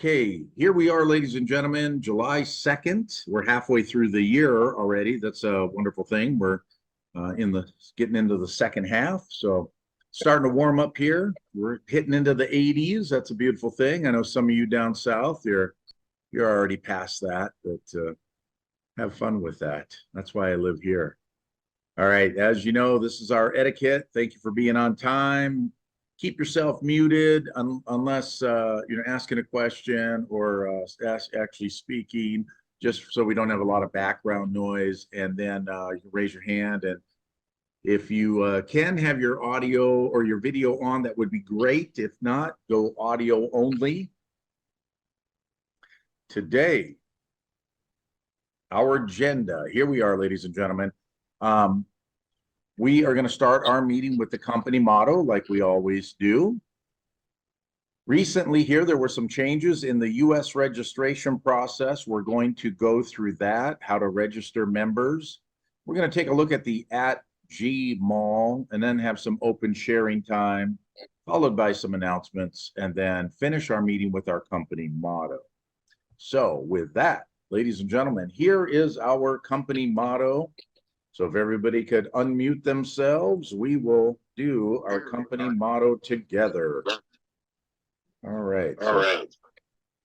Okay, here we are, ladies and gentlemen, July 2nd. We're halfway through the year already. That's a wonderful thing. We're getting into the second half. So starting to warm up here. We're hitting into the 80s. That's a beautiful thing. I know some of you down south, you're already past that, but have fun with that. That's why I live here. All right, as you know, this is our etiquette. Thank you for being on time. Keep yourself muted unless you're asking a question or actually speaking, just so we don't have a lot of background noise. And then you can raise your hand. And if you can have your audio or your video on, that would be great. If not, go audio only. Today, our agenda, here we are, ladies and gentlemen. We are going to start our meeting with the company motto like we always do. Recently here, there were some changes in the U.S. registration process. We're going to go through that, how to register members. We're going to take a look at the @G Mall and then have some open sharing time, followed by some announcements, and then finish our meeting with our company motto. So with that, ladies and gentlemen, here is our company motto. So if everybody could unmute themselves, we will do our company motto together. All right. So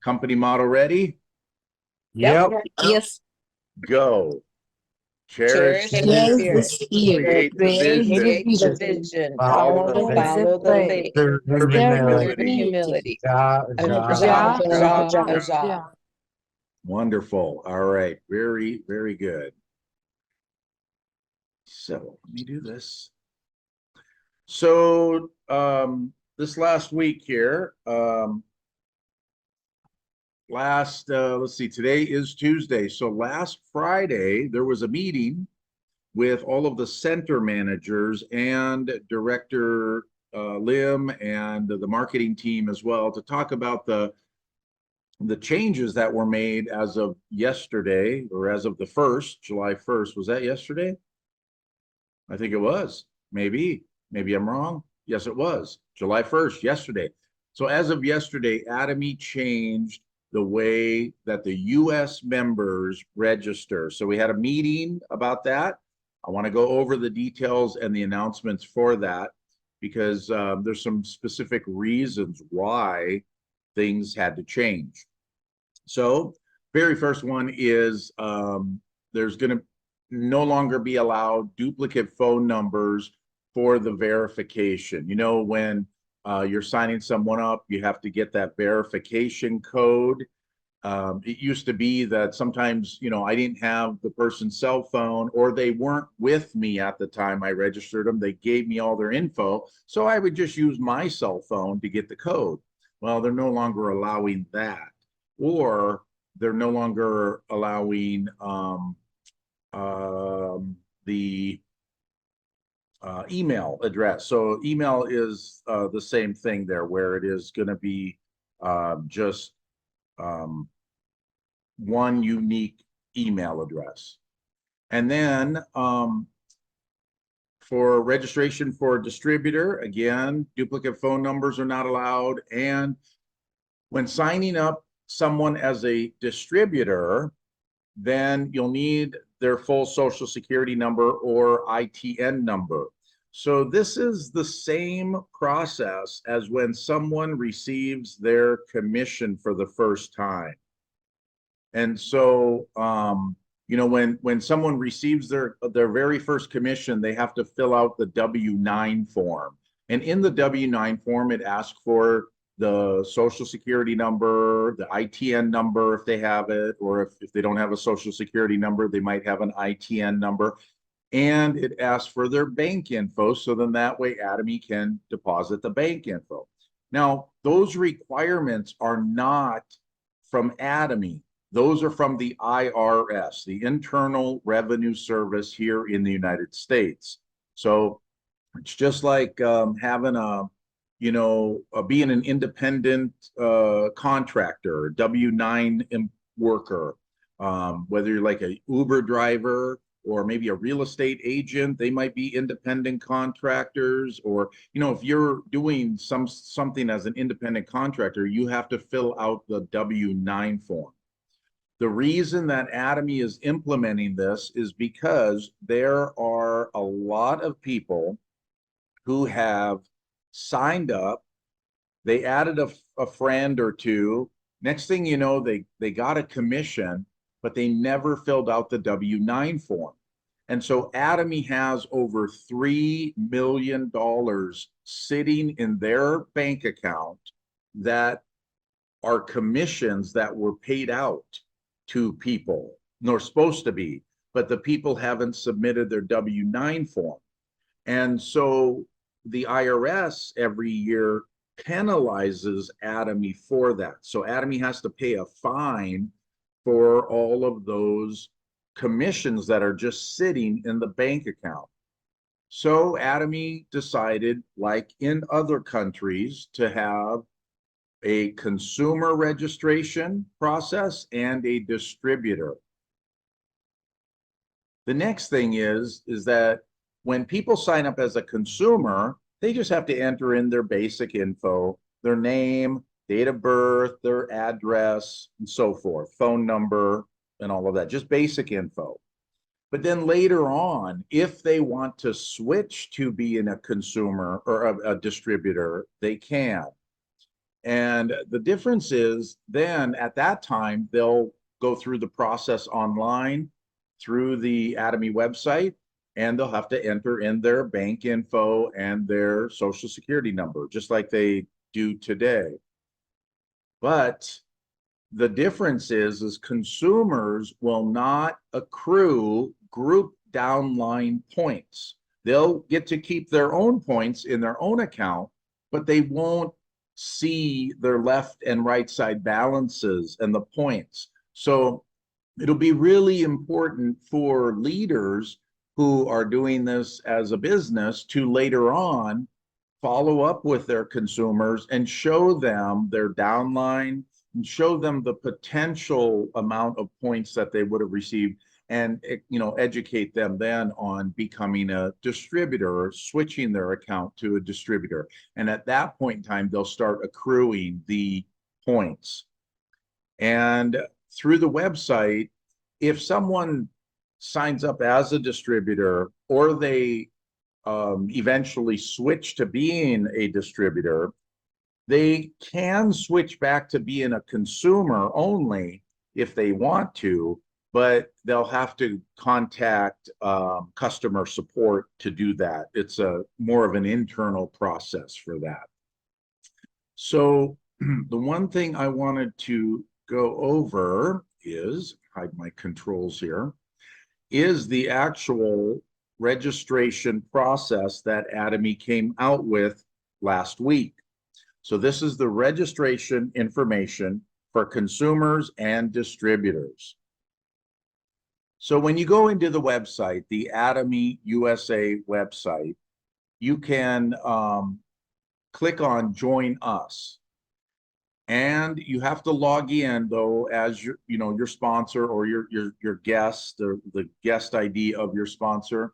company motto ready? Yep. Yes. Go. Cherish the spirit. Create the vision. Follow the faith. Serve humility. Wonderful. All right. Very, very good. So let me do this. So this last week here, let's see, today is Tuesday. So last Friday, there was a meeting with all of the center managers and Director Lim and the marketing team as well to talk about the changes that were made as of yesterday, or as of the 1st, July 1st. Was that yesterday? I think it was. Maybe I'm wrong. Yes, it was July 1st, yesterday. So as of yesterday, Atomy changed the way that the U.S. members register. So we had a meeting about that. I want to go over the details and the announcements for that because there's some specific reasons why things had to change. So very first one is there's going to no longer be allowed duplicate phone numbers for the verification. You know, when you're signing someone up, you have to get that verification code. It used to be that sometimes, you know, I didn't have the person's cell phone or they weren't with me at the time I registered them. They gave me all their info. So I would just use my cell phone to get the code. Well, they're no longer allowing that. Or they're no longer allowing the email address. So email is the same thing there, where it is going to be just one unique email address. And then for registration for a distributor, again, duplicate phone numbers are not allowed. And when signing up someone as a distributor, then you'll need their full social security number or ITN number. So this is the same process as when someone receives their commission for the first time. And so, you know, when someone receives their very first commission, they have to fill out the W-9 form. And in the W-9 form, it asks for the social security number, the ITN number if they have it, or if they don't have a social security number, they might have an ITN number. And it asks for their bank info, so then that way Atomy can deposit the bank info. Now, those requirements are not from Atomy. Those are from the IRS, the Internal Revenue Service here in the United States. So it's just like having a, you know, being an independent contractor, W-9 worker, whether you're like a Uber driver or maybe a real estate agent. They might be independent contractors, or, you know, if you're doing something as an independent contractor, you have to fill out the W-9 form. The reason that Atomy is implementing this is because there are a lot of people who have signed up. They added a friend or two. Next thing you know, they got a commission, but they never filled out the W-9 form. And so Atomy has over $3 million sitting in their bank account that are commissions that were paid out to people, nor supposed to be, but the people haven't submitted their W-9 form. And so the IRS every year penalizes Atomy for that. So Atomy has to pay a fine for all of those commissions that are just sitting in the bank account. So Atomy decided, like in other countries, to have a consumer registration process and a distributor. The next thing is that when people sign up as a consumer, they just have to enter in their basic info, their name, date of birth, their address, and so forth, phone number, and all of that, just basic info. But then later on, if they want to switch to being a consumer or a distributor, they can. And the difference is then at that time, they'll go through the process online through the Atomy website, and they'll have to enter in their bank info and their social security number, just like they do today. But the difference is consumers will not accrue group downline points. They'll get to keep their own points in their own account, but they won't see their left and right side balances and the points. So it'll be really important for leaders who are doing this as a business to later on follow up with their consumers and show them their downline and show them the potential amount of points that they would have received, and, you know, educate them then on becoming a distributor or switching their account to a distributor. And at that point in time, they'll start accruing the points. And through the website, if someone signs up as a distributor, or they eventually switch to being a distributor, they can switch back to being a consumer only if they want to, but they'll have to contact customer support to do that. It's a more of an internal process for that. So the one thing I wanted to go over is, hide my controls here, is the actual registration process that Atomy came out with last week. So this is the registration information for consumers and distributors. So when you go into the website, the Atomy USA website, you can click on Join Us. And you have to log in, though, as your sponsor or your guest, or the guest ID of your sponsor,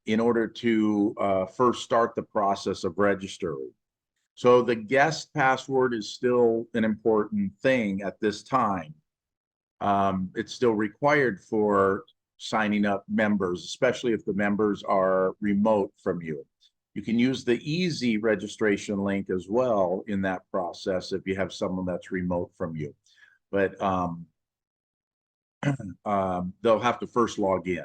in order to first start the process of registering. So the guest password is still an important thing at this time. It's still required for signing up members, especially if the members are remote from you. You can use the easy registration link as well in that process if you have someone that's remote from you. But they'll have to first log in.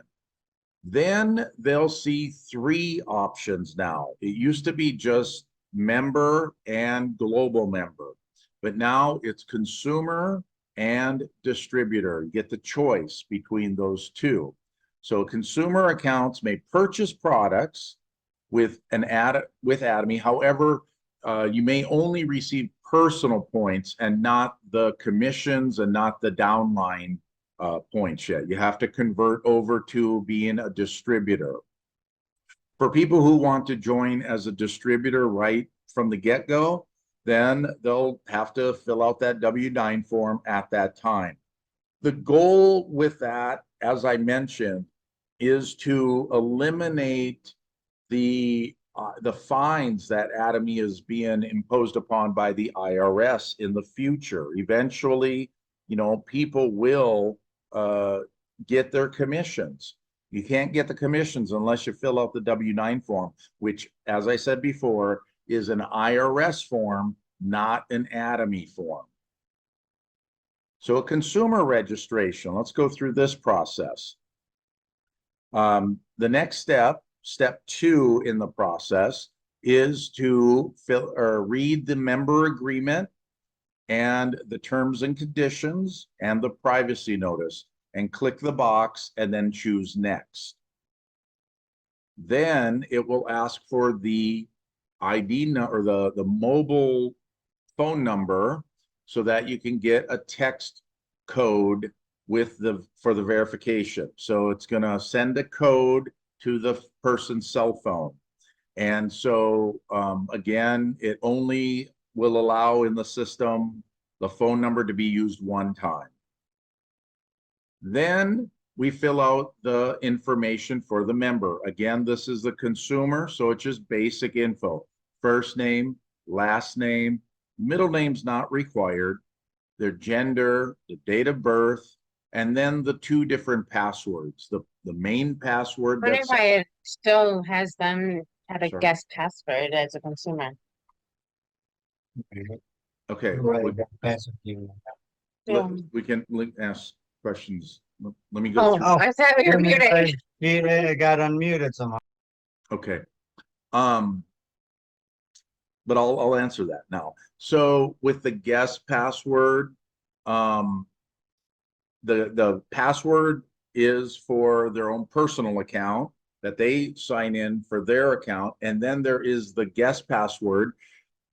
Then they'll see three options now. It used to be just member and global member, but now it's consumer and distributor. You get the choice between those two. So consumer accounts may purchase products with Atomy. However, you may only receive personal points and not the commissions and not the downline points yet. You have to convert over to being a distributor. For people who want to join as a distributor right from the get-go, then they'll have to fill out that W-9 form at that time. The goal with that, as I mentioned, is to eliminate the fines that Atomy is being imposed upon by the IRS in the future. Eventually, people will get their commissions. You can't get the commissions unless you fill out the W-9 form, which, as I said before, is an IRS form, not an Atomy form. So a consumer registration, let's go through this process. The next step, step 2 in the process, is to fill or read the member agreement and the terms and conditions and the privacy notice, and click the box and then choose next. Then it will ask for the ID or the mobile phone number so that you can get a text code for the verification. So it's going to send a code to the person's cell phone. And so again, it only will allow in the system the phone number to be used one time. Then we fill out the information for the member. Again, this is the consumer, so it's just basic info. First name, last name, middle name's not required, their gender, the date of birth, and then the 2 different passwords. The main password. What if I still has them at a Sorry. guest password as a consumer? Okay. We can ask questions. Let me go through. I thought we were muted. It got unmuted somehow. Okay. But I'll answer that now. So with the guest password, the password is for their own personal account that they sign in for their account, and then there is the guest password.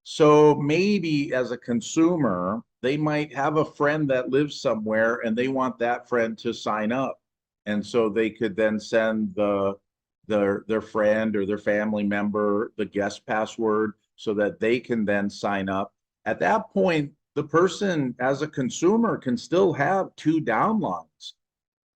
So maybe as a consumer, they might have a friend that lives somewhere and they want that friend to sign up, and so they could then send their friend or their family member the guest password so that they can then sign up. At that point, the person as a consumer can still have 2 downlines.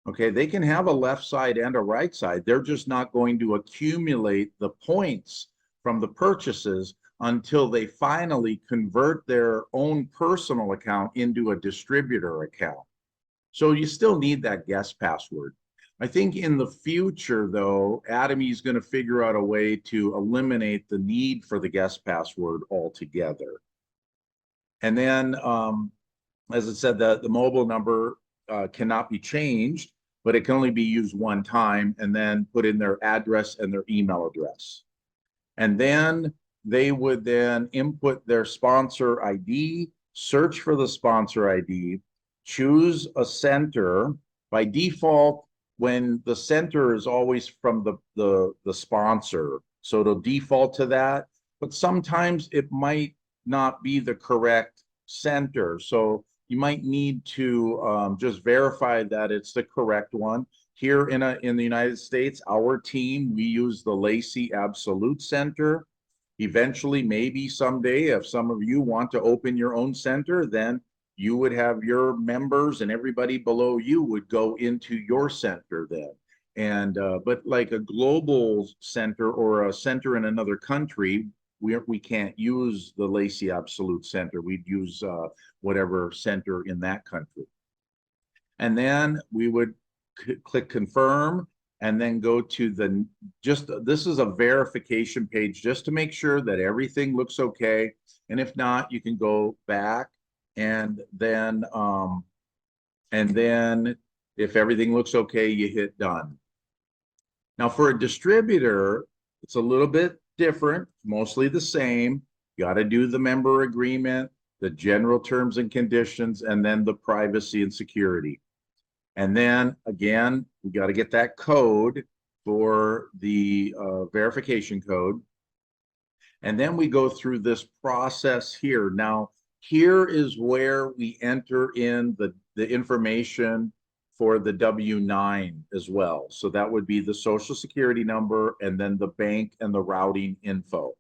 Okay, they can have a left side and a right side. They're just not going to accumulate the points from the purchases until they finally convert their own personal account into a distributor account. So you still need that guest password. I think in the future, though, Atomy is going to figure out a way to eliminate the need for the guest password altogether. And then, as I said, the mobile number cannot be changed, but it can only be used one time, and then put in their address and their email address. And then they would then input their sponsor ID, search for the sponsor ID, choose a center. By default, when the center is always from the sponsor, so it'll default to that, but sometimes it might not be the correct center. So you might need to just verify that it's the correct one. Here in the United States, our team, we use the Lacey Absolute Center. Eventually, maybe someday, if some of you want to open your own center, then you would have your members and everybody below you would go into your center then. And but like a global center or a center in another country, we can't use the Lacey Absolute Center. We'd use whatever center in that country. And then we would click confirm, and then go to this is a verification page just to make sure that everything looks okay. And if not, you can go back, and then if everything looks okay, you hit done. Now for a distributor, it's a little bit different, mostly the same. You got to do the member agreement, the general terms and conditions, and then the privacy and security. And then again, we got to get that code for the verification code. And then we go through this process here. Now, here is where we enter in the information for the W-9 as well. So that would be the social security number and then the bank and the routing info.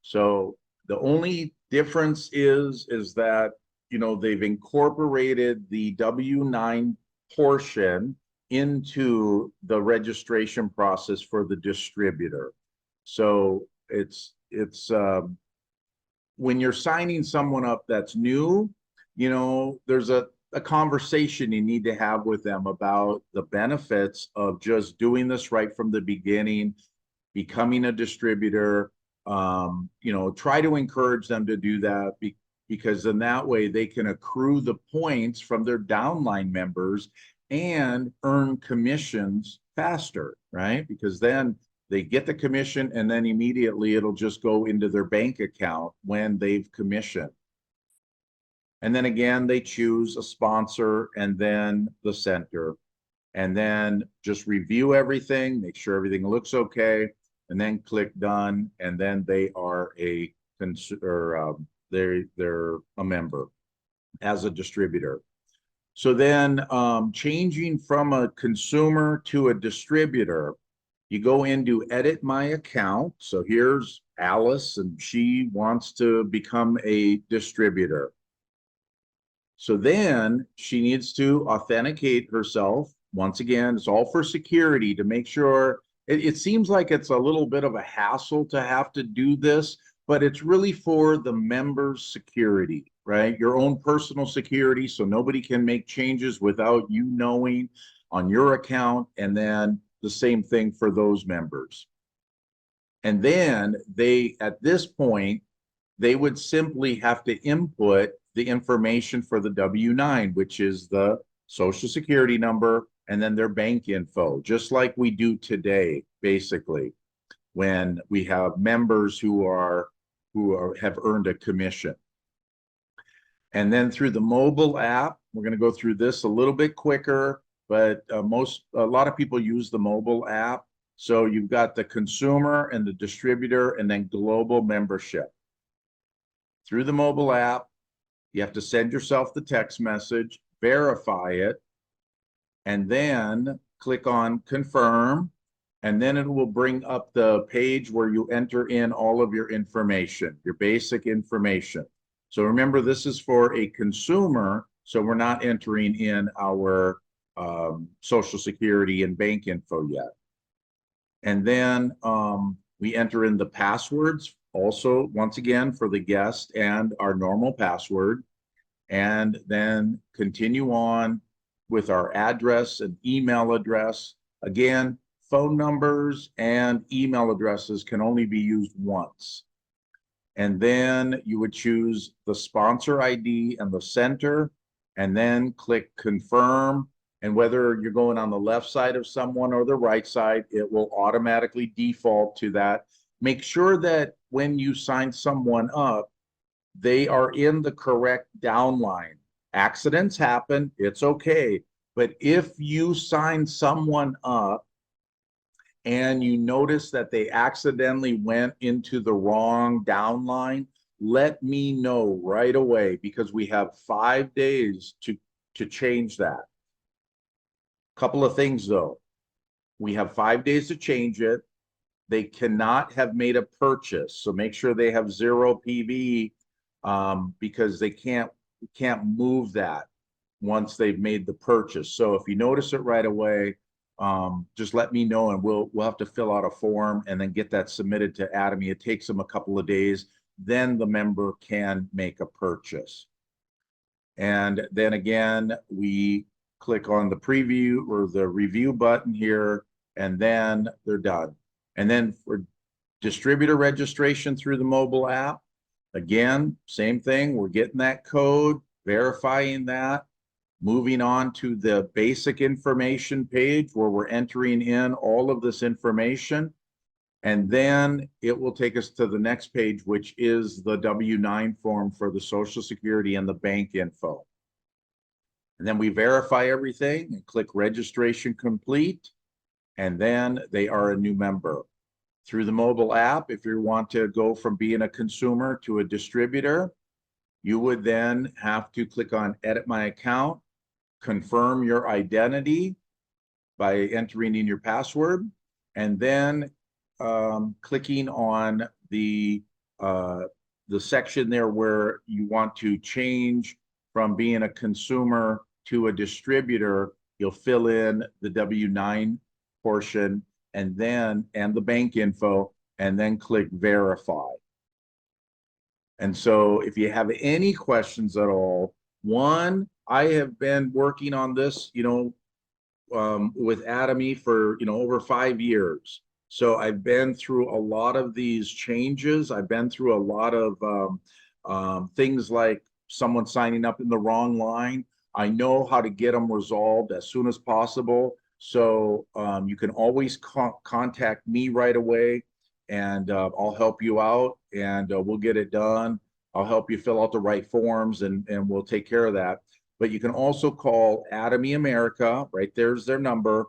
So the only difference is that, they've incorporated the W-9 portion into the registration process for the distributor. So it's when you're signing someone up that's new, there's a conversation you need to have with them about the benefits of just doing this right from the beginning, becoming a distributor. Try to encourage them to do that because in that way they can accrue the points from their downline members and earn commissions faster, right? Because then they get the commission and then immediately it'll just go into their bank account when they've commissioned. And then again, they choose a sponsor and then the center, and then just review everything, make sure everything looks okay, and then click done. And then they are they're a member as a distributor. So then changing from a consumer to a distributor, you go into edit my account. So here's Alice and she wants to become a distributor. So then she needs to authenticate herself. Once again, it's all for security to make sure. It seems like it's a little bit of a hassle to have to do this, but it's really for the members' security, right? Your own personal security, so nobody can make changes without you knowing on your account, and then the same thing for those members. And then at this point, they would simply have to input the information for the W-9, which is the Social Security number and then their bank info, just like we do today, basically, when we have members who have earned a commission. And then through the mobile app, we're going to go through this a little bit quicker, but a lot of people use the mobile app. So you've got the consumer and the distributor and then global membership. Through the mobile app, you have to send yourself the text message, verify it, and then click on confirm. And then it will bring up the page where you enter in all of your information, your basic information. So remember, this is for a consumer, so we're not entering in our Social Security and bank info yet. And then we enter in the passwords also, once again, for the guest and our normal password, and then continue on with our address and email address. Again, phone numbers and email addresses can only be used once. And then you would choose the sponsor ID and the center, and then click confirm. And whether you're going on the left side of someone or the right side, it will automatically default to that. Make sure that when you sign someone up, they are in the correct downline. Accidents happen, it's okay. But if you sign someone up and you notice that they accidentally went into the wrong downline, let me know right away, because we have 5 days to change that. Couple of things though. We have 5 days to change it. They cannot have made a purchase. So make sure they have 0 PV because they can't move that once they've made the purchase. So if you notice it right away, just let me know, and we'll have to fill out a form and then get that submitted to Atomy. It takes them a couple of days. Then the member can make a purchase. And then again, we click on the preview or the review button here, and then they're done. And then for distributor registration through the mobile app, again, same thing. We're getting that code, verifying that, moving on to the basic information page where we're entering in all of this information. And then it will take us to the next page, which is the W-9 form for the Social Security and the bank info. And then we verify everything and click registration complete. And then they are a new member. Through the mobile app, if you want to go from being a consumer to a distributor, you would then have to click on edit my account, confirm your identity by entering in your password, and then clicking on the section there where you want to change from being a consumer to a distributor, you'll fill in the W-9 portion and the bank info, and then click verify. And so if you have any questions at all, one, I have been working on this, with Atomy for, over 5 years. So I've been through a lot of these changes. I've been through a lot of things like someone signing up in the wrong line. I know how to get them resolved as soon as possible. So you can always contact me right away, and I'll help you out, and we'll get it done. I'll help you fill out the right forms, and we'll take care of that. But you can also call Atomy America, right there's their number,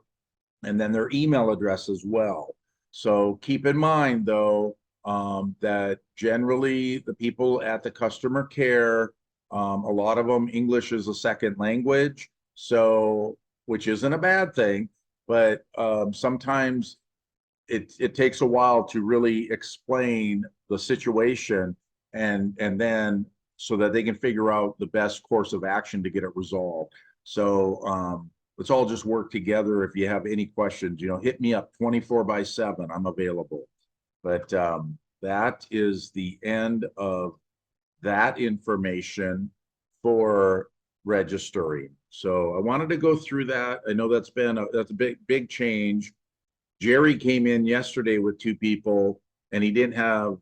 and then their email address as well. So keep in mind, though, that generally the people at the customer care, a lot of them, English is a second language, so which isn't a bad thing, but sometimes it takes a while to really explain the situation, and then so that they can figure out the best course of action to get it resolved. So let's all just work together. If you have any questions, hit me up 24/7. I'm available. But that is the end of that information for registering. So I wanted to go through that. I know that's a big change. Jerry came in yesterday with 2 people, and he didn't have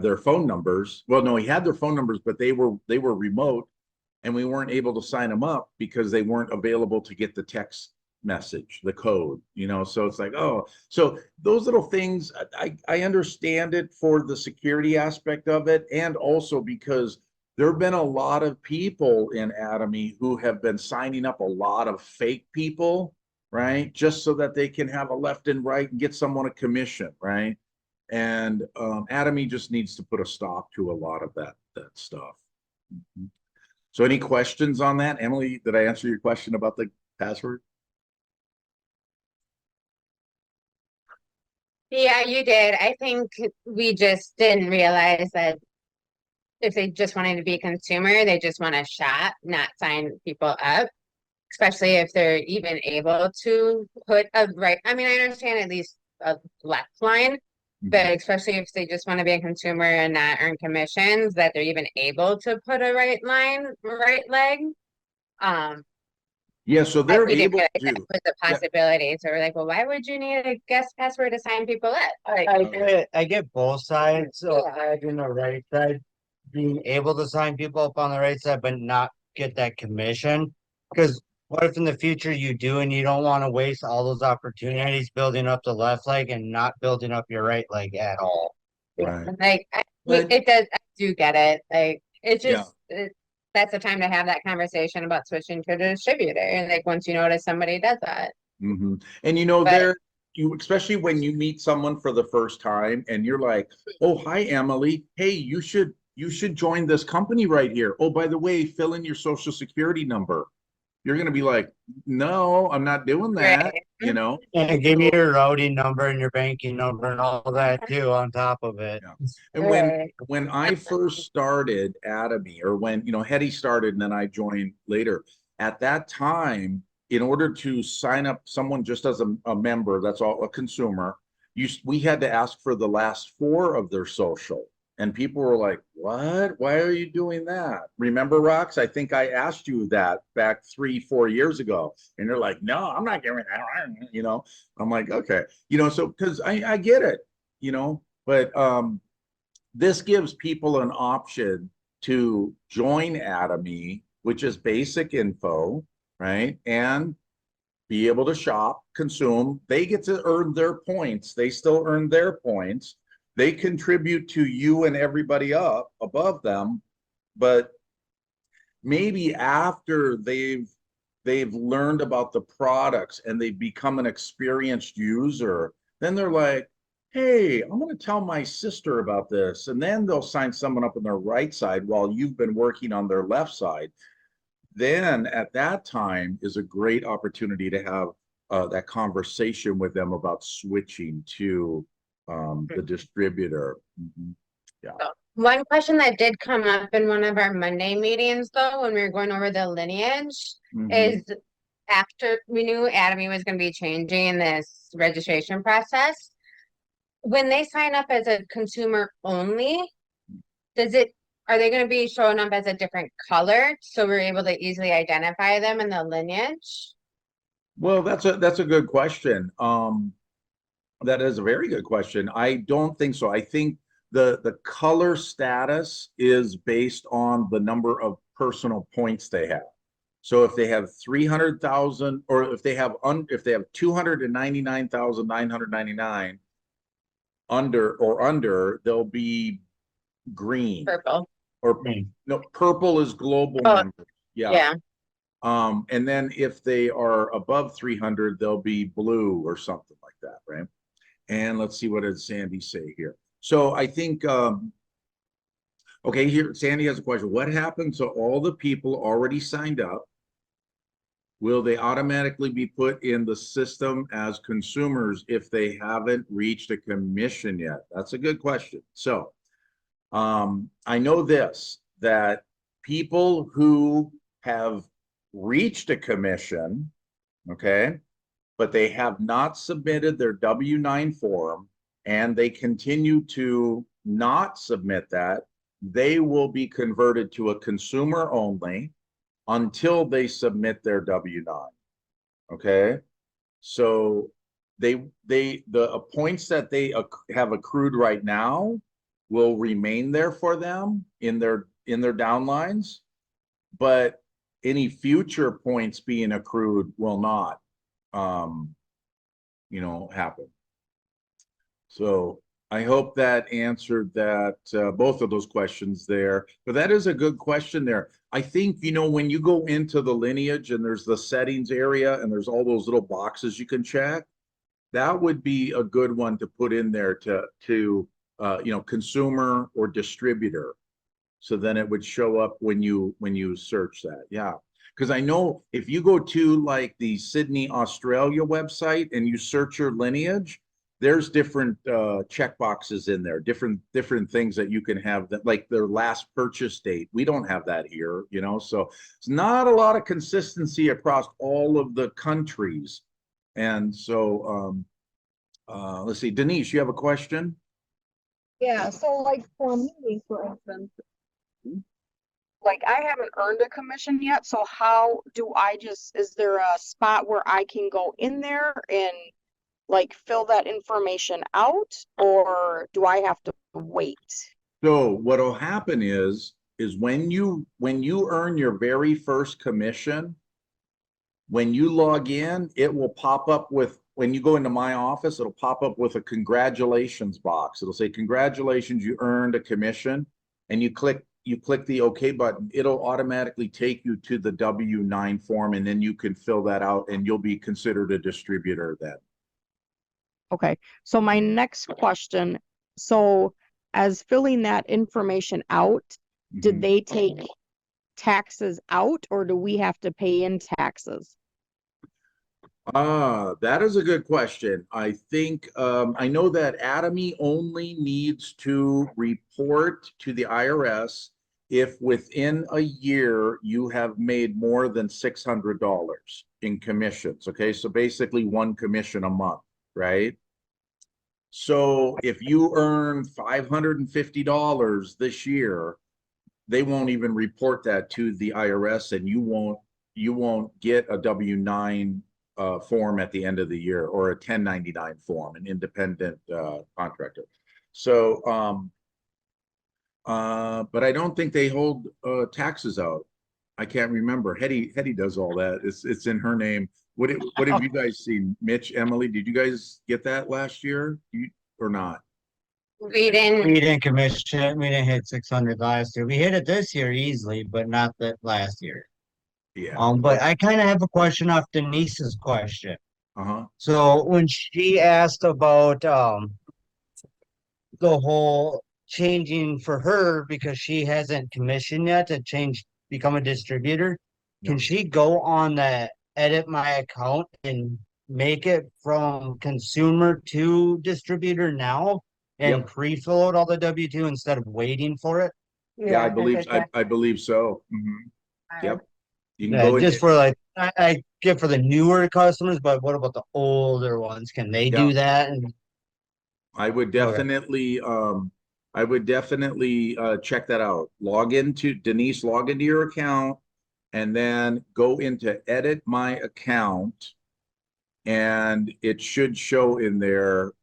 their phone numbers. Well, no, he had their phone numbers, but they were remote, and we weren't able to sign them up because they weren't available to get the text message, the code, so it's like, oh, so those little things, I understand it for the security aspect of it, and also because there have been a lot of people in Atomy who have been signing up a lot of fake people, right, just so that they can have a left and right and get someone a commission, right? And Atomy just needs to put a stop to a lot of that stuff. So any questions on that? Emily, did I answer your question about the password? Yeah, you did. I think we just didn't realize that if they just wanted to be a consumer, they just want to shop, not sign people up, especially if they're even able to put a right. I mean, I understand at least a left line, but especially if they just want to be a consumer and not earn commissions, that they're even able to put a right leg. Yeah, so they're We didn't able realize to. that was a possibility. So we're like, well, why would you need a guest password to sign people up? Like, I get both sides. So having the right side, being able to sign people up on the right side, but not get that commission. Because what if in the future you do and you don't want to waste all those opportunities building up the left leg and not building up your right leg at all? Right. like But- it does. I do get it. Like, it's Yeah. just that's the time to have that conversation about switching to a distributor. And like, once you notice somebody does that. And But- especially when you meet someone for the first time and you're like, oh, hi, Emily. Hey, you should join this company right here. Oh, by the way, fill in your social security number. You're going to be like, no, I'm not doing that, Right. And give me your routing number and your banking number and all that too on top of it. Yeah. And when I first started Atomy, or when, Hetty started and then I joined later, at that time, in order to sign up someone just as a member, that's all, a consumer, we had to ask for the last 4 of their social. And people were like, what? Why are you doing that? Remember, Rox? I think I asked you that back 3-4 years ago. And they're like, no, I'm not giving that. I'm like, okay. So because I get it, but this gives people an option to join Atomy, which is basic info, right? And be able to shop, consume. They get to earn their points. They still earn their points. They contribute to you and everybody up above them, but maybe after they've learned about the products and they've become an experienced user, then they're like, hey, I'm going to tell my sister about this. And then they'll sign someone up on their right side while you've been working on their left side. Then at that time is a great opportunity to have that conversation with them about switching to the distributor. Yeah. One question that did come up in one of our Monday meetings, though, when we were going over the lineage, Mhm. is after we knew Atomy was going to be changing this registration process, when they sign up as a consumer only, are they going to be showing up as a different color so we're able to easily identify them in the lineage? Well, that's a good question. That is a very good question. I don't think so. I think the color status is based on the number of personal points they have. So if they have 300,000, or if they have 299,999 under, they'll be green. Purple. Or no, purple is global Oh, members. Yeah. yeah. And then if they are above 300, they'll be blue or something like that, right? And let's see, what did Sandy say here? So I think, okay, here, Sandy has a question. What happens to all the people already signed up? Will they automatically be put in the system as consumers if they haven't reached a commission yet? That's a good question. So I know this, that people who have reached a commission, okay, but they have not submitted their W-9 form and they continue to not submit that, they will be converted to a consumer only until they submit their W-9. Okay. So the points that they have accrued right now will remain there for them in their downlines, but any future points being accrued will not happen. So I hope that answered that, both of those questions there. But that is a good question there. I think, when you go into the lineage and there's the settings area and there's all those little boxes you can check, that would be a good one to put in there to consumer or distributor. So then it would show up when you search that. Yeah. Because I know if you go to like the Sydney, Australia website and you search your lineage, there's different check boxes in there, different things that you can have, that like their last purchase date. We don't have that here, so it's not a lot of consistency across all of the countries. And so let's see, Denise, you have a question? Yeah, so like for me, for instance, like I haven't earned a commission yet, so how do is there a spot where I can go in there and like fill that information out, or do I have to wait? So what'll happen is when you earn your very first commission, when you log in, it will pop up with, when you go into my office, it'll pop up with a congratulations box. It'll say, congratulations, you earned a commission. And you click the OK button, it'll automatically take you to the W-9 form, and then you can fill that out and you'll be considered a distributor then. Okay, so my next question, so as filling that information out, did they take taxes out, or do we have to pay in taxes? That is a good question. I think I know that Atomy only needs to report to the IRS if within a year you have made more than $600 in commissions. Okay, so basically one commission a month, right? So if you earn $550 this year, they won't even report that to the IRS, and you won't get a W-9 form at the end of the year, or a 1099 form, an independent contractor. So, but I don't think they hold taxes out. I can't remember. Hetty does all that. It's in her name. What have you guys seen? Mitch, Emily, did you guys get that last year or not? We didn't. We didn't commission. We didn't hit 600 last year. We hit it this year easily, but not that last year. Yeah. But I kind of have a question off Denise's question. Uh-huh. So when she asked about the whole changing for her, because she hasn't commissioned yet to become a distributor, No. can she go on the edit my account and make it from consumer to distributor now? and Yep. pre-fill out all the W-2 instead of waiting for it? Yeah, I that's believe, exactly I believe so. Mhm. Yep. You can Yeah, go just in, for like, I get for the newer customers, but what about the older ones? Can they Yeah. do that? And I would Okay. definitely, check that out. Log into, Denise, log into your account and then go into edit my account. And it should show in there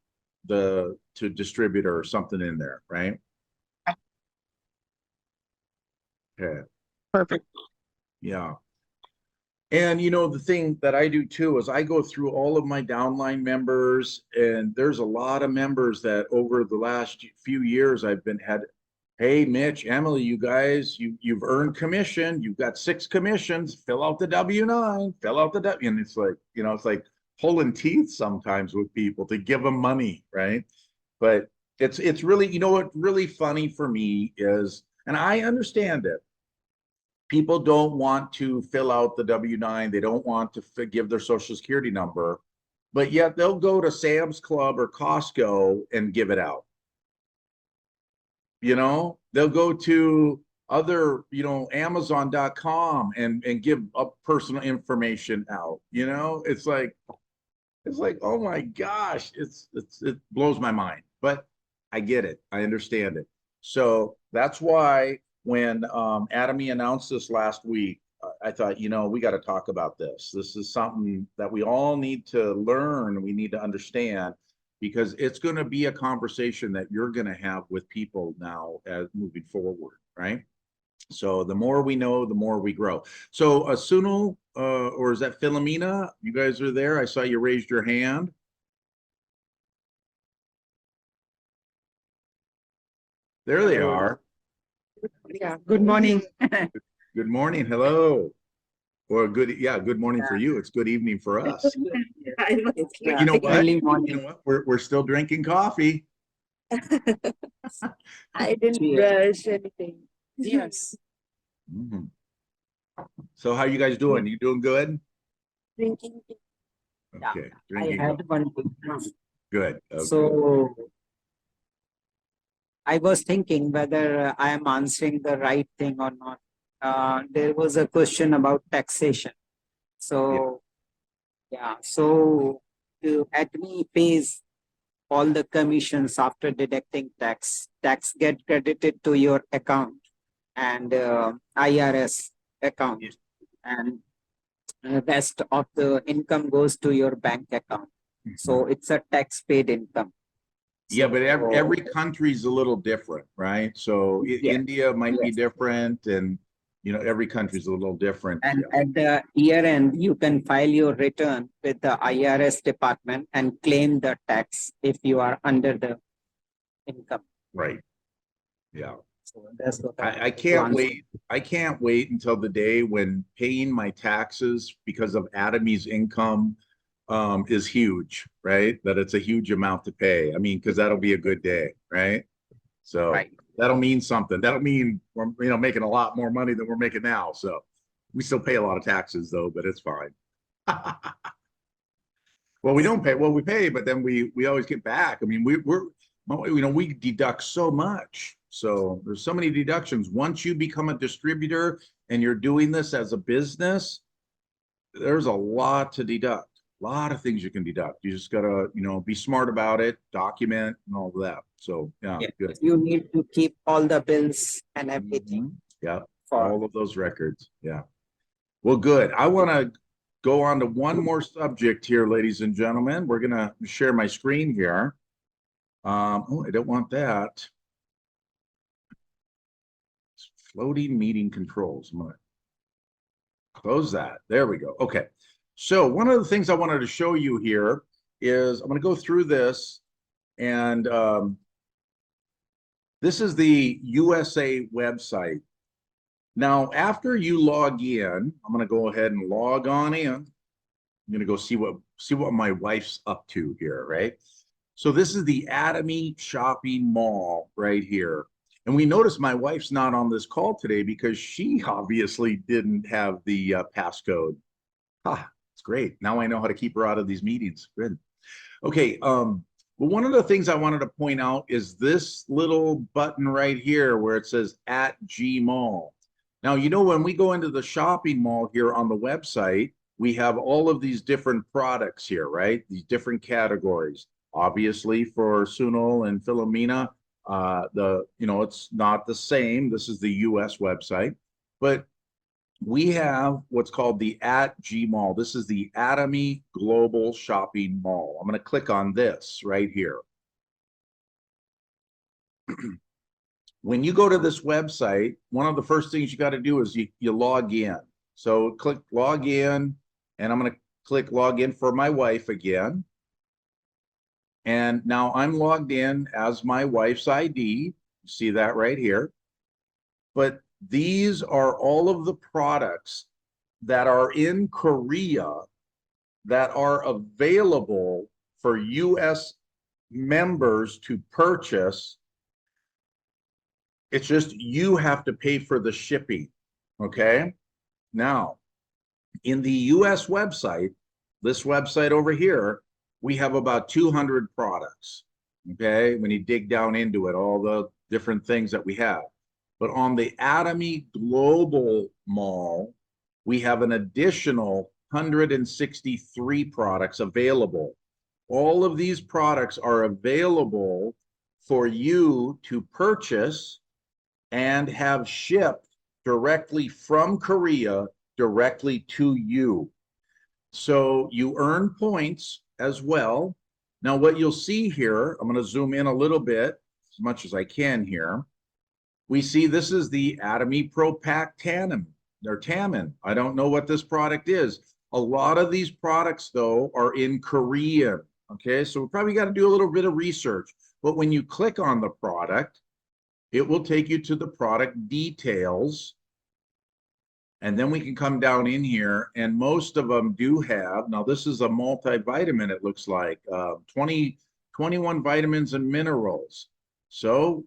to distributor or something in there, right? Okay, Perfect. yeah. And you know, the thing that I do too is I go through all of my downline members, and there's a lot of members that over the last few years I've been had, hey, Mitch, Emily, you guys, you've earned commission, you've got 6 commissions, fill out the W-9, fill out the W, and it's like, you know, it's like pulling teeth sometimes with people to give them money, right? But it's really, you know, what really funny for me is, and I understand it, people don't want to fill out the W-9. They don't want to give their social security number, but yet they'll go to Sam's Club or Costco and give it out. You know, they'll go to other, you know, Amazon.com and give up personal information out. You know, it's like, oh my gosh, it blows my mind. But I get it. I understand it. So that's why when Atomy announced this last week, I thought, you know, we got to talk about this. This is something that we all need to learn. We need to understand because it's going to be a conversation that you're going to have with people now as moving forward, right? So the more we know, the more we grow. So Sunil, or is that Philomena? You guys are there. I saw you raised your hand. There they are. Yeah, good morning. Good morning. Hello. Or good, yeah, good morning for you. It's good evening for us. But you know what? Early You morning. know what? We're still drinking coffee. I didn't brush anything. Yes. Mhm. So how you guys doing? You doing good? Drinking. Yeah, Okay, I drinking had one. good. Okay. So I was thinking whether I am answering the right thing or not. There was a question about taxation. So yeah, so Atomy pays all the commissions after deducting tax. Tax get credited to your account and IRS account, Yeah. and rest of the income goes to your bank account. So it's a tax paid income. Yeah, but So, every country's a little different, right? So Yes. India might be Yes. different, and you know every country's a little different. And at the year end, you can file your return with the IRS department and claim the tax if you are under the income. Right. Yeah. So that's what I can't wait. I can't wait until the day when paying my taxes because of Atomy's income is huge, right? That it's a huge amount to pay. I mean, because that'll be a good day, right? So Right. that'll mean something. That'll mean we're, you know, making a lot more money than we're making now. So we still pay a lot of taxes though, but it's fine. Well, we don't pay. Well, we pay, but then we always get back. I mean, we're you know, we deduct so much. So there's so many deductions. Once you become a distributor and you're doing this as a business, there's a lot to deduct. A lot of things you can deduct. You just gotta, you know, be smart about it, document and all of that. So yeah, Yeah. good. You need to keep all the bills and everything. Mhm. Yeah, For all of those records. Yeah. Well, good. I want to go on to one more subject here, ladies and gentlemen. We're gonna share my screen here. Oh, I don't want that. Floating meeting controls. I'm gonna close that. There we go. Okay. So one of the things I wanted to show you here is I'm going to go through this, and this is the USA website. Now, after you log in, I'm going to go ahead and log on in. I'm going to go see what my wife's up to here, right? So this is the Atomy shopping mall right here. And we notice my wife's not on this call today because she obviously didn't have the passcode. Ah, it's great. Now I know how to keep her out of these meetings. Good. Okay. But one of the things I wanted to point out is this little button right here where it says @Gmall. Now, you know, when we go into the shopping mall here on the website, we have all of these different products here, right? These different categories. Obviously, for Sunil and Philomena, it's not the same. This is the US website, but we have what's called the @Gmall. This is the Atomy Global Shopping Mall. I'm going to click on this right here. When you go to this website, one of the first things you got to do is you log in. So click log in, and I'm going to click log in for my wife again. And now I'm logged in as my wife's ID. You see that right here. But these are all of the products that are in Korea that are available for US members to purchase. It's just you have to pay for the shipping, okay? Now, in the US website, this website over here, we have about 200 products, okay? When you dig down into it, all the different things that we have. But on the Atomy Global Mall, we have an additional 163 products available. All of these products are available for you to purchase and have shipped directly from Korea directly to you. So you earn points as well. Now, what you'll see here, I'm going to zoom in a little bit, as much as I can here. We see this is the Atomy Pro Pack Tannin, or Tamin. I don't know what this product is. A lot of these products, though, are in Korean. Okay, so we probably got to do a little bit of research. But when you click on the product, it will take you to the product details. And then we can come down in here, and most of them do have, now this is a multivitamin, it looks like, 21 vitamins and minerals. So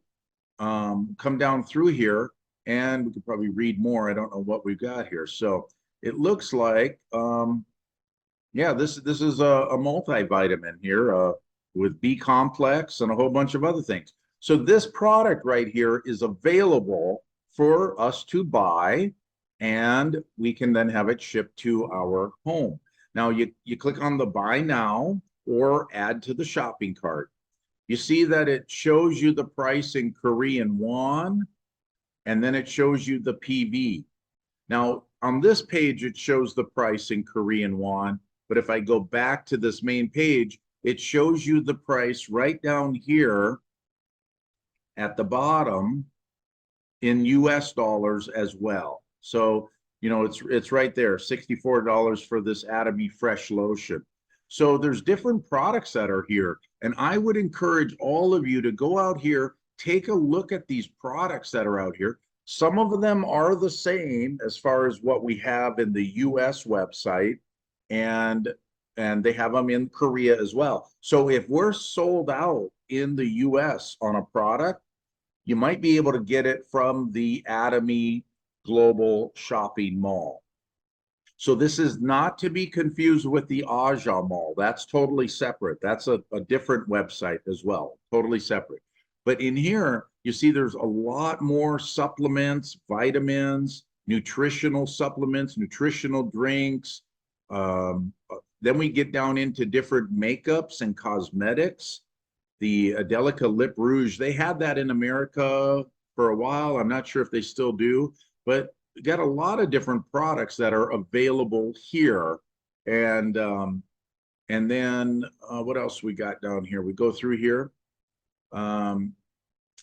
come down through here, and we could probably read more. I don't know what we've got here. So it looks like, yeah, this is a multivitamin here with B complex and a whole bunch of other things. So this product right here is available for us to buy, and we can then have it shipped to our home. Now you click on the buy now or add to the shopping cart. You see that it shows you the price in Korean won, and then it shows you the PV. Now on this page, it shows the price in Korean won, but if I go back to this main page, it shows you the price right down here at the bottom in US dollars as well. So, you know, it's right there, $64 for this Atomy Fresh Lotion. So there's different products that are here. And I would encourage all of you to go out here, take a look at these products that are out here. Some of them are the same as far as what we have in the US website, and they have them in Korea as well. So if we're sold out in the US on a product, you might be able to get it from the Atomy Global Shopping Mall. So this is not to be confused with the Aja Mall. That's totally separate. That's a different website as well, totally separate. But in here, you see there's a lot more supplements, vitamins, nutritional supplements, nutritional drinks. Then we get down into different makeups and cosmetics. The Adelica Lip Rouge, they had that in America for a while. I'm not sure if they still do, but we got a lot of different products that are available here. And then what else we got down here? We go through here.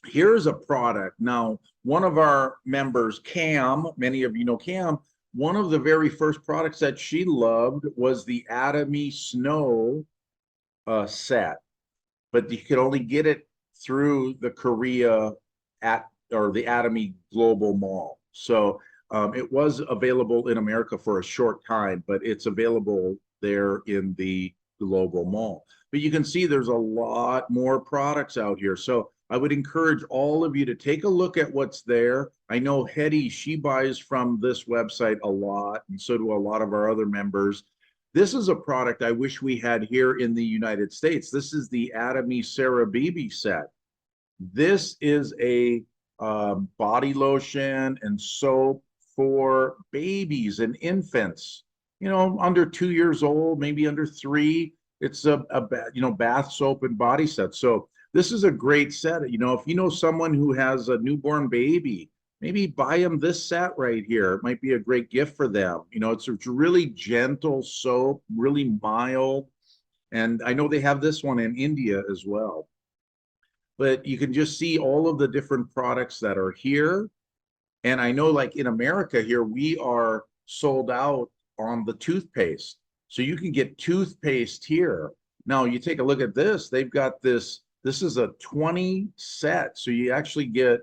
Here's a product. Now, one of our members, Cam, many of you know Cam, one of the very first products that she loved was the Atomy Snow set. But you could only get it through the Korea or the Atomy Global Mall. So it was available in America for a short time, but it's available there in the Global Mall. But you can see there's a lot more products out here. So I would encourage all of you to take a look at what's there. I know Hetty, she buys from this website a lot, and so do a lot of our other members. This is a product I wish we had here in the United States. This is the Atomy Cerabibi set. This is a body lotion and soap for babies and infants, you know, under 2 years old, maybe under 3. It's a bath soap and body set. So this is a great set. You know, if you know someone who has a newborn baby, maybe buy them this set right here. It might be a great gift for them. You know, it's a really gentle soap, really mild. And I know they have this one in India as well. But you can just see all of the different products that are here. And I know, like in America here, we are sold out on the toothpaste. So you can get toothpaste here. Now you take a look at this. They've got this is a 20 set. So you actually get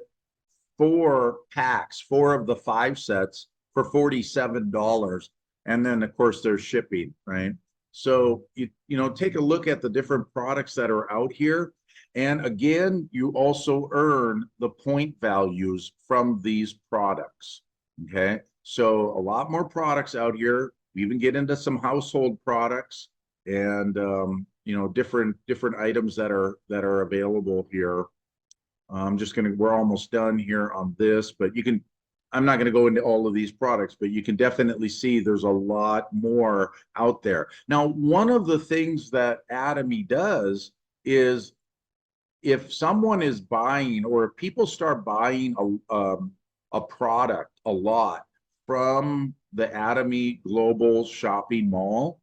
4 packs, 4 of the 5 sets for $47. And then of course there's shipping, right? So you know, take a look at the different products that are out here. And again, you also earn the point values from these products. Okay, so a lot more products out here. We even get into some household products and you know, different items that are available here. We're almost done here on this, but I'm not going to go into all of these products, but you can definitely see there's a lot more out there. Now, one of the things that Atomy does is, if someone is buying, or if people start buying a product a lot from the Atomy Global Shopping Mall,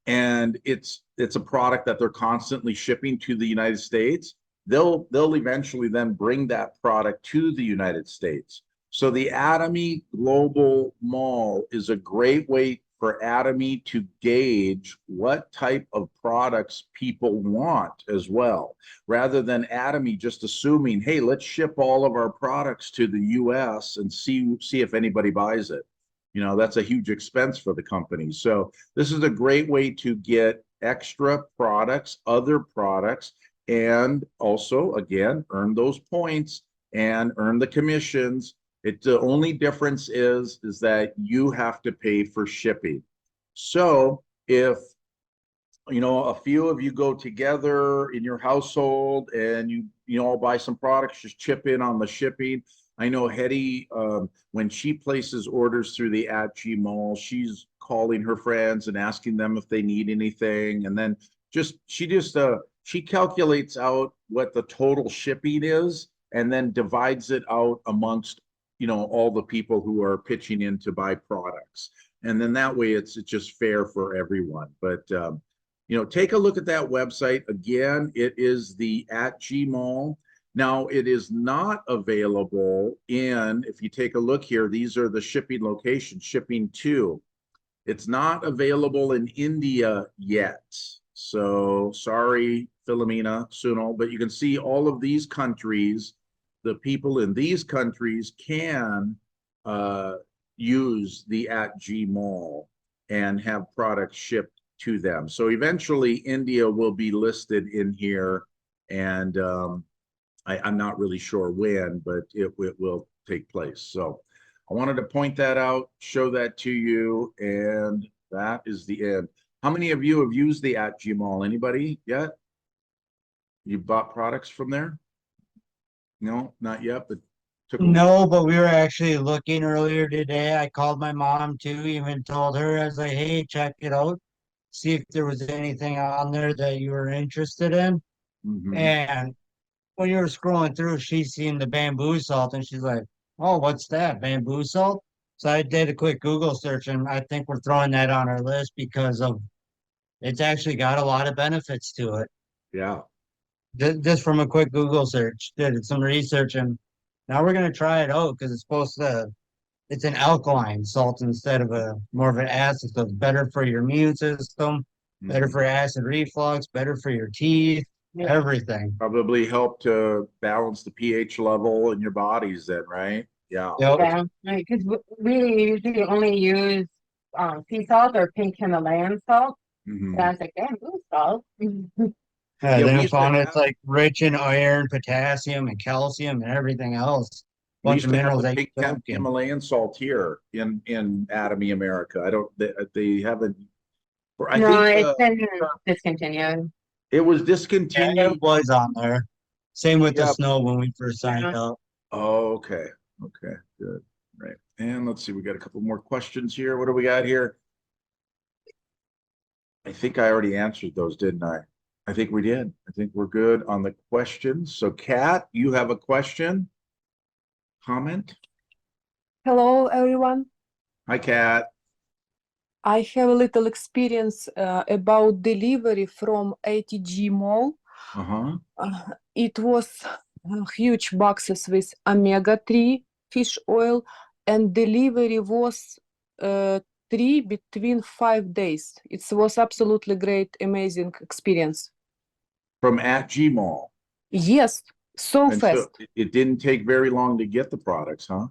and it's a product that they're constantly shipping to the United States, they'll eventually then bring that product to the United States. So the Atomy Global Mall is a great way for Atomy to gauge what type of products people want as well, rather than Atomy just assuming, hey, let's ship all of our products to the US and see if anybody buys it. You know, that's a huge expense for the company. So this is a great way to get extra products, other products, and also, again, earn those points and earn the commissions. The only difference is that you have to pay for shipping. So if, you know, a few of you go together in your household and you all buy some products, just chip in on the shipping. I know Hetty, when she places orders through the @G Mall, she's calling her friends and asking them if they need anything, and then she calculates out what the total shipping is, and then divides it out amongst, you know, all the people who are pitching in to buy products. And then that way it's just fair for everyone. But, you know, take a look at that website. Again, it is the @G Mall. Now, it is not available if you take a look here, these are the shipping locations, shipping to. It's not available in India yet. So sorry, Philomena, Sunil, but you can see all of these countries. The people in these countries can use the @G Mall and have products shipped to them. So eventually India will be listed in here, and I'm not really sure when, but it will take place. So I wanted to point that out, show that to you, and that is the end. How many of you have used the @G Mall? Anybody yet? You bought products from there? No, not yet, but No, but we were actually looking earlier today. I called my mom too, even told her, I was like, hey, check it out. See if there was anything on there that you were interested in. And when you were scrolling through, she's seen the bamboo salt and she's like, oh, what's that? Bamboo salt? So I did a quick Google search, and I think we're throwing that on our list because it's actually got a lot of benefits to it. Yeah. Just from a quick Google search, did some research, and now we're gonna try it out because it's an alkaline salt instead of more of an acid. So it's better for your immune system, better for acid reflux, better for your teeth, everything. Probably help to balance the pH level in your bodies then, right? Yeah. Yep. Yeah, right, because we usually only use sea salt or pink Himalayan salt. Mhm. And I was like, bamboo salt. Yeah, Yeah, then we I used to found have- it's like rich in iron, potassium, and calcium, and everything else. We Bunch used of to have minerals the that you pink don't get. Himalayan salt here in Atomy, America. I don't, they haven't Or I No, think it's been discontinued. it was Yeah, discontinued. it was on there. Same with the Yeah. snow when we first signed Yeah. up. Oh, okay. Okay, good. Right. And let's see, we got a couple more questions here. What do we got here? I think I already answered those, didn't I? I think we did. I think we're good on the questions. So Kat, you have a question? Comment? Hello, everyone. Hi, Kat. I have a little experience about delivery from ATG Mall. Uh-huh. It was huge boxes with omega-3 fish oil, and delivery was between 5 days. It was absolutely great, amazing experience. From at Gmall. Yes, so And fast. so it didn't take very long to get the products, huh?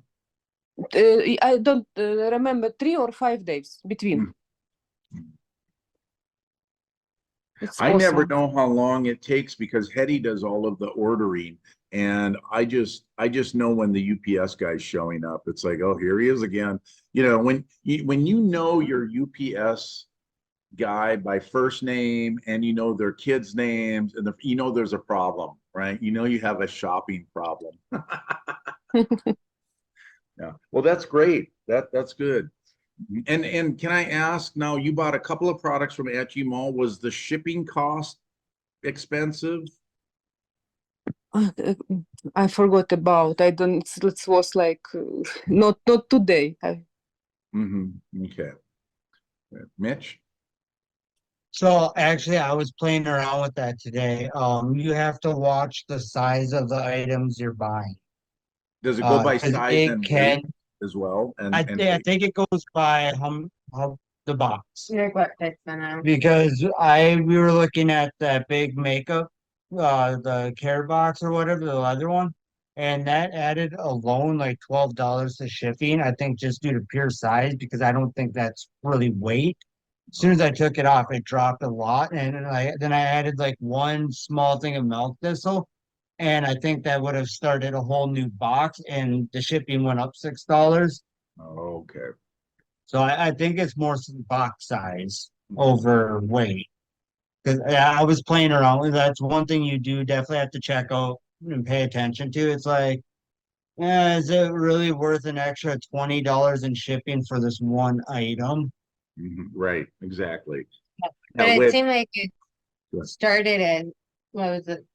I don't remember 3 or 5 days between. Mm. It's I never awesome. know how long it takes because Hetty does all of the ordering, and I just know when the UPS guy's showing up. It's like, oh, here he is again. You know, when you know your UPS guy by first name and you know their kids' names and you know there's a problem, right? You know you have a shopping problem. Yeah. Well, that's great. That's good. And can I ask now, you bought a couple of products from Atchi Mall. Was the shipping cost expensive? Uh, I forgot about. I don't. It was like not today. Mm-hmm. Okay. Mitch? So actually, I was playing around with that today. You have to watch the size of the items you're buying. Does it go by 'Cause size it and can, weight as well? And I weight? think it goes by how the box. Like what fits in them. Because we were looking at that big makeup, the care box or whatever, the leather one, and that added alone like $12 to shipping. I think just due to pure size, because I don't think that's really weight. As soon as I took it off, it dropped a lot, and then I added like one small thing of milk thistle, and I think that would have started a whole new box, and the shipping went up $6. Okay. So I think it's more box size over weight. Because I was playing around with that's one thing you do definitely have to check out and pay attention to. It's like, yeah, is it really worth an extra $20 in shipping for this one item? Mhm. Right, exactly. But Now, it with, seemed like it Good. started at, what was it?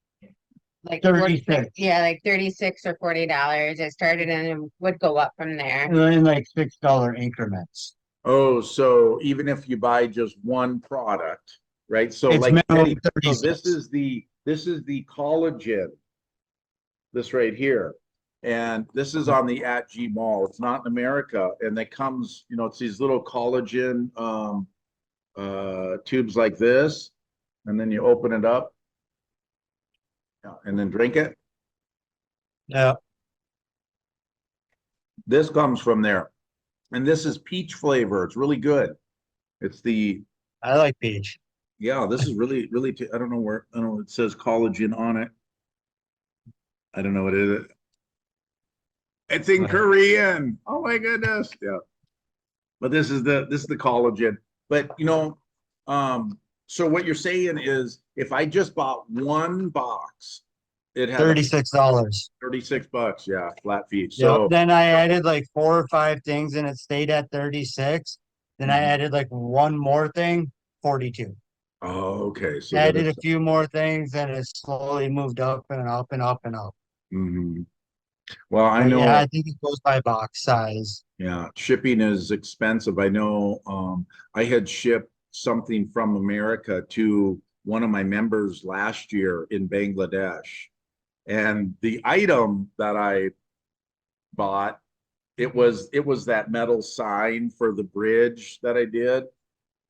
Like 36. yeah, like 36 or $40. It started and it would go up from there. In like $6 increments. oh, so even if you buy just one product, right? So It's like minimum so this 36. is the collagen, this right here. And this is on the at G Mall. It's not in America. And it comes, you know, it's these little collagen tubes like this. And then you open it up, yeah, and then drink it. Yeah, This comes from there. And this is peach flavor. It's really good. It's the, I like peach. yeah, this is really, really, I don't know where, I don't know, it says collagen on it. I don't know what it is. It's in Right. Korean. Oh my goodness. Yeah. But this is the collagen. But you know, so what you're saying is if I just bought one box, it had $36. $36. Yeah, flat fee. Yeah. So Then I added like 4 or 5 things and it stayed at 36. Then I Mhm. added like one more thing, 42. oh, okay. So then Added a it's few more things and it slowly moved up and up and up and up. mhm. Well, I But yeah, know, I think it goes by box size. yeah, shipping is expensive. I know I had shipped something from America to one of my members last year in Bangladesh. And the item that I bought, it was that metal sign for the bridge that I did.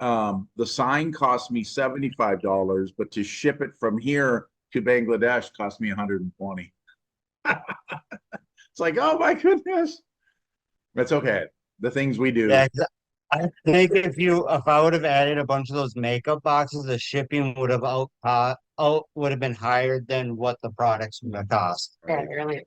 The sign cost me $75, but to ship it from here to Bangladesh cost me 120. It's like, oh my goodness. That's okay. The things we do. Yeah, 'cause I think if I would have added a bunch of those makeup boxes, the shipping would have would have been higher than what the products would have cost. Yeah, really.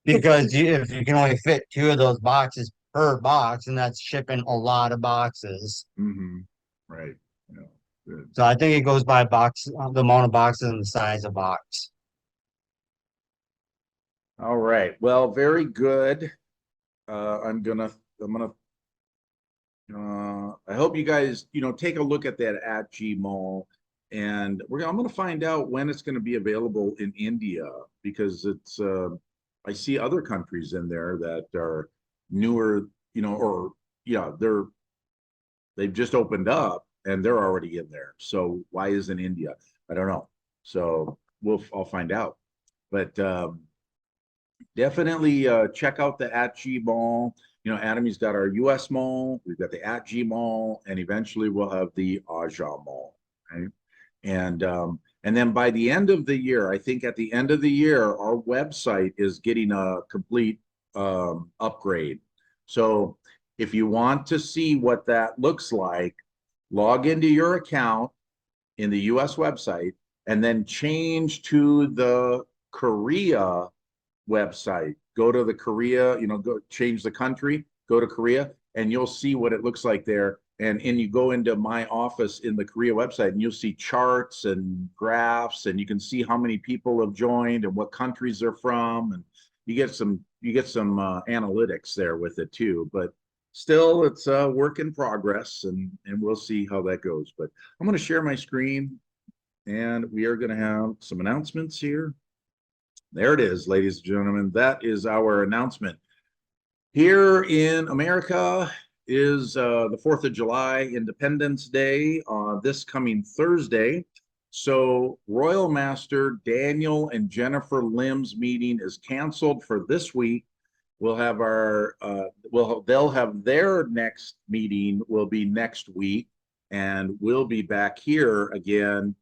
Because if you can only fit 2 of those boxes per box, and that's shipping a lot of boxes. Mm-hmm. Right. Yeah, good. So I think it goes by box, the amount of boxes and the size of box. All right. Well, very good. I'm gonna I hope you guys, take a look at that at G Mall, and I'm gonna find out when it's gonna be available in India, because I see other countries in there that are newer, or yeah, they've just opened up and they're already in there. So why isn't India? I don't know. So I'll find out. But definitely check out the at G Mall. Atomy's got our US Mall, we've got the at G Mall, and eventually we'll have the Aja Mall. Right? And then by the end of the year, I think at the end of the year, our website is getting a complete upgrade. So if you want to see what that looks like, log into your account in the US website and then change to the Korea website. Go to the Korea, go change the country, go to Korea, and you'll see what it looks like there. And you go into my office in the Korea website, and you'll see charts and graphs, and you can see how many people have joined and what countries they're from, and you get some analytics there with it too. But still, it's a work in progress, and we'll see how that goes. But I'm going to share my screen, and we are going to have some announcements here. There it is, ladies and gentlemen. That is our announcement. Here in America is the 4th of July, Independence Day, this coming Thursday. So Royal Master Daniel and Jennifer Lim's meeting is canceled for this week. We'll have they'll have their next meeting will be next week, and we'll be back here again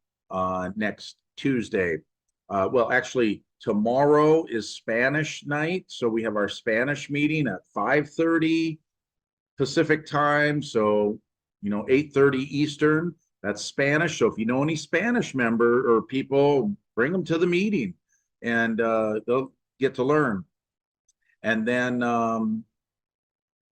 next Tuesday. Well, actually, tomorrow is Spanish night, so we have our Spanish meeting at 5:30 Pacific time, so 8:30 Eastern. That's Spanish. So if you know any Spanish member or people, bring them to the meeting, and they'll get to learn. And then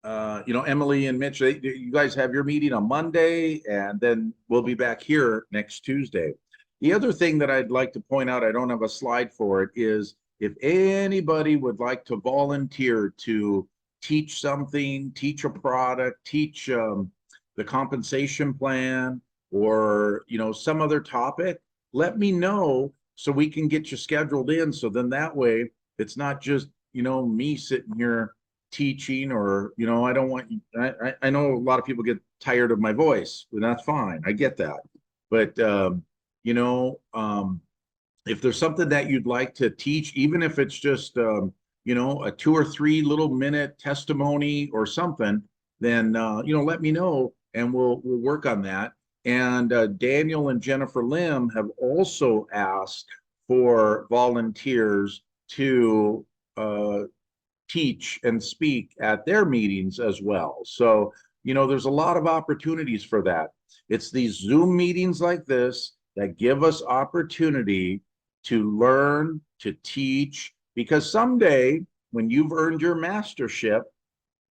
Emily and Mitch, you guys have your meeting on Monday, and then we'll be back here next Tuesday. The other thing that I'd like to point out, I don't have a slide for it, is if anybody would like to volunteer to teach something, teach a product, teach the compensation plan, or some other topic, let me know so we can get you scheduled in. So then that way it's not just me sitting here teaching, or I don't want you. I know a lot of people get tired of my voice, and that's fine. I get that, but if there's something that you'd like to teach, even if it's just a 2 or 3 little minute testimony or something, then let me know, and we'll work on that. And Daniel and Jennifer Lim have also asked for volunteers to teach and speak at their meetings as well. So there's a lot of opportunities for that. It's these Zoom meetings like this that give us opportunity to learn, to teach, because someday when you've earned your mastership,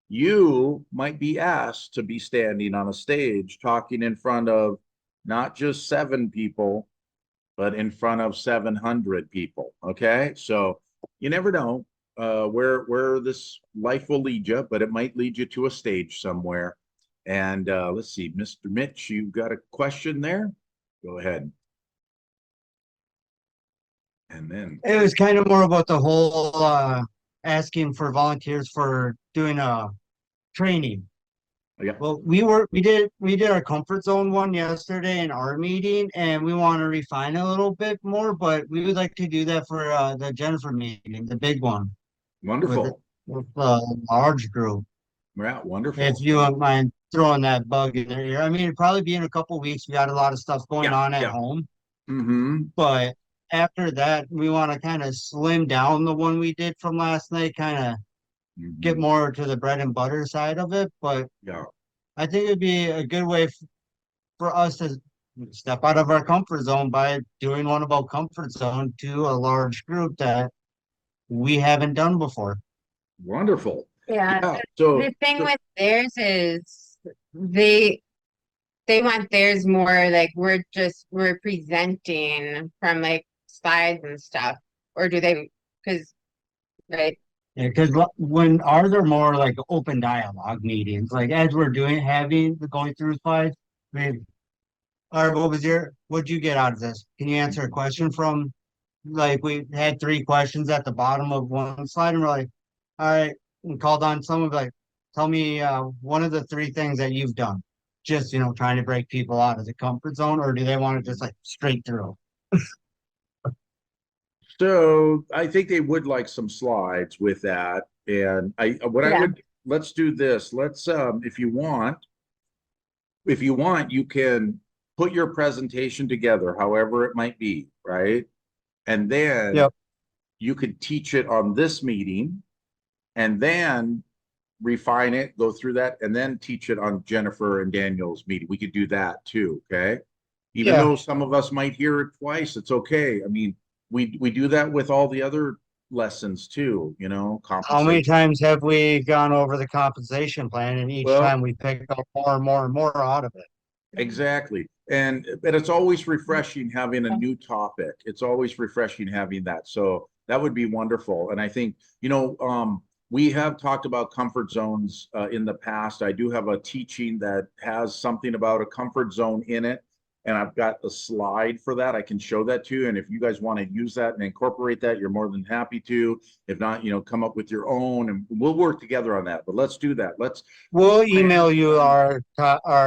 you might be asked to be standing on a stage talking in front of not just 7 people, but in front of 700 people. Okay, so you never know where this life will lead you, but it might lead you to a stage somewhere. And let's see, Mr. Mitch, you've got a question there? Go ahead. And then It was kind of more about the whole asking for volunteers for doing a training. yeah, Well, we did our comfort zone one yesterday in our meeting, and we want to refine a little bit more, but we would like to do that for the Jennifer meeting, the big one wonderful. with a large group. Yeah, wonderful. If you don't mind throwing that bug in their ear. I mean, it'd probably be in a couple weeks. We got a lot of stuff going on at home. Mm-hmm. But after that, we want to kind of slim down the one we did from last night, kind of get more to the bread and butter side of it. But Yeah. I think it'd be a good way for us to step out of our comfort zone by doing one about comfort zone to a large group that we haven't done before. Wonderful. Yeah. So The thing with theirs is they they want theirs more like we're presenting from like slides and stuff, or do they? Because right, Yeah, because when ours are more like open dialogue meetings, like as we're going through slides, we, all right, what'd you get out of this? Can you answer a question from, like, we had 3 questions at the bottom of one slide, and we're like, all right, and called on someone, like, tell me, one of the 3 things that you've done. Just, trying to break people out of the comfort zone, or do they want to just like straight through? So I think they would like some slides with that. And Yeah. let's do this. Let's, if you want, you can put your presentation together, however it might be, right? And then Yep. you could teach it on this meeting and then refine it, go through that, and then teach it on Jennifer and Daniel's meeting. We could do that too, okay? Even Yeah. though some of us might hear it twice, it's okay. I mean, we do that with all the other lessons too, How many compensation. times have we gone over the compensation plan, and each Well- time we pick up more and more and more out of it? Exactly. But it's always refreshing having a new topic. It's always refreshing having that. So that would be wonderful. And I think, we have talked about comfort zones in the past. I do have a teaching that has something about a comfort zone in it. And I've got a slide for that. I can show that to you. And if you guys want to use that and incorporate that, you're more than happy to. If not, come up with your own and we'll work together on that. But let's do that. We'll email you our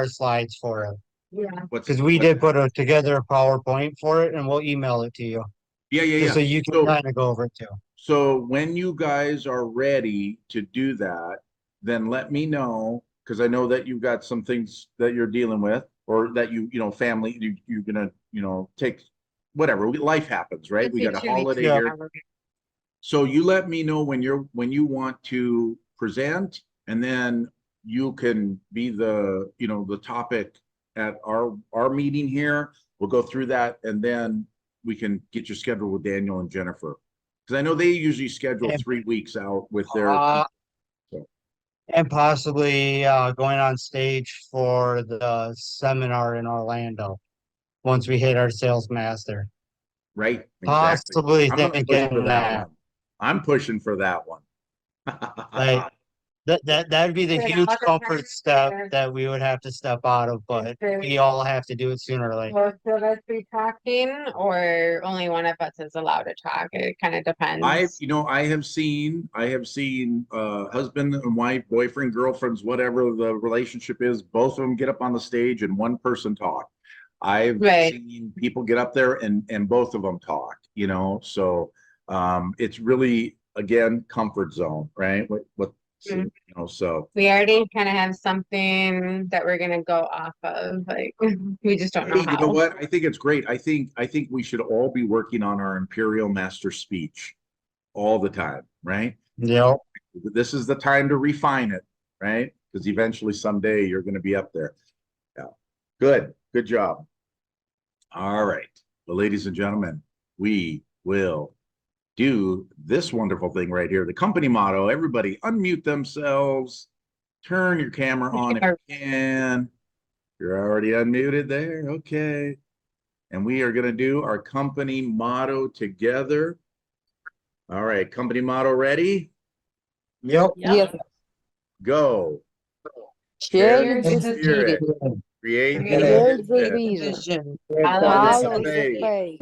slides for it, Yeah. because we did put together a PowerPoint for it, and we'll email it to you, Yeah, yeah, just so yeah. you can So- kind of go over it too. So when you guys are ready to do that, then let me know, because I know that you've got some things that you're dealing with, or that family, you're gonna, take whatever, life happens, right? We got a holiday Yeah. here. So you let me know when you want to present, and then you can be the topic at our meeting here. We'll go through that, and then we can get you scheduled with Daniel and Jennifer. Because I know they usually schedule And- 3 weeks out with their. And possibly going on stage for the seminar in Orlando once we hit our sales master. Right. Exactly. Possibly I'm gonna push thinking for that that. one. I'm pushing for that one. Like, that'd be the Yeah, huge all the comfort time step there. that we would have to step out of, but we all have to do it sooner or later. Both of us be talking, or only one of us is allowed to talk? It kind of depends. I have seen husband and wife, boyfriend, girlfriends, whatever the relationship is, both of them get up on the stage and one person talk. I've Right. seen people get up there and both of them talk, so it's really, again, comfort zone, right? Mhm. So We already kind of have something that we're gonna go off of, like we just don't know hey, you know how. what? I think it's great. I think we should all be working on our Imperial Master speech all the time, right? Yep. This is the time to refine it, right? Because eventually someday you're going to be up there. Yeah. Good job. All right. Well, ladies and gentlemen, we will do this wonderful thing right here. The company motto. Everybody unmute themselves. Turn your camera on if you can. You're already unmuted there. Okay. And we are going to do our company motto together. All right. Company motto ready? Yep. Yes. Go. Share the the spirit. spirit. Create Share the the vision. vision. Follow Follow the the faith. faith.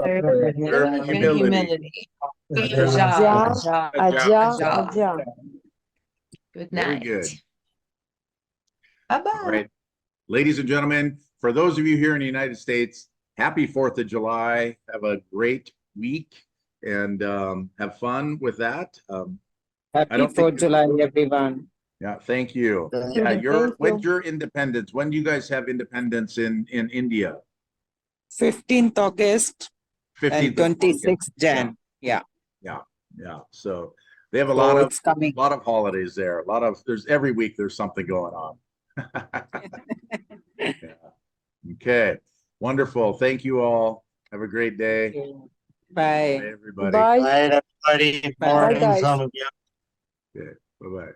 Serve humility. Aja, aja, Aja. aja. Good Very night. good. Bye-bye. All right. Ladies and gentlemen, for those of you here in the United States, happy 4th of July. Have a great week and have fun with that. Happy don't 4th think- July, everyone. Yeah, thank you. Thank Yeah, you. when's your independence? When do you guys have independence in India? 15th August 15th and of August. 26th Jan. Yeah. Yeah. So they have a So lot of it's coming. holidays there. There's every week there's something going on. Yeah. Okay. Wonderful. Thank you all. Have a great day. Bye. Bye, everybody. Bye. Right, everybody. Bye, Morning, guys. some of you. Okay. Bye-bye.